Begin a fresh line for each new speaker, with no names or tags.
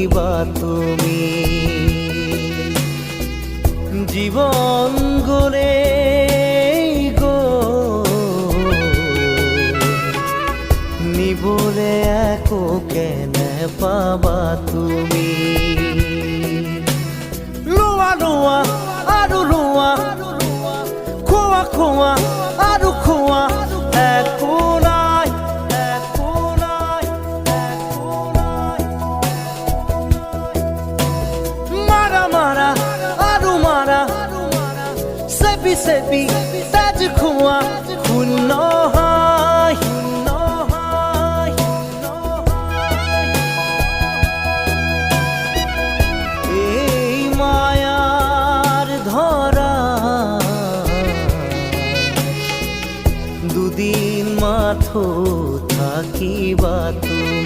থাকিবা তুমি জীবন গলে গো নিবলে একো কেনে পাবা তুমি লোৱা লোৱা আৰু লোৱা খোৱা খোৱা আৰু খোৱা একো নাই একো নাই একো নাই মাৰা মাৰা আৰু মাৰা চেপি চেপি তেজ খোৱা শূন্য দুদিন মাথো থাকিবা তুমি।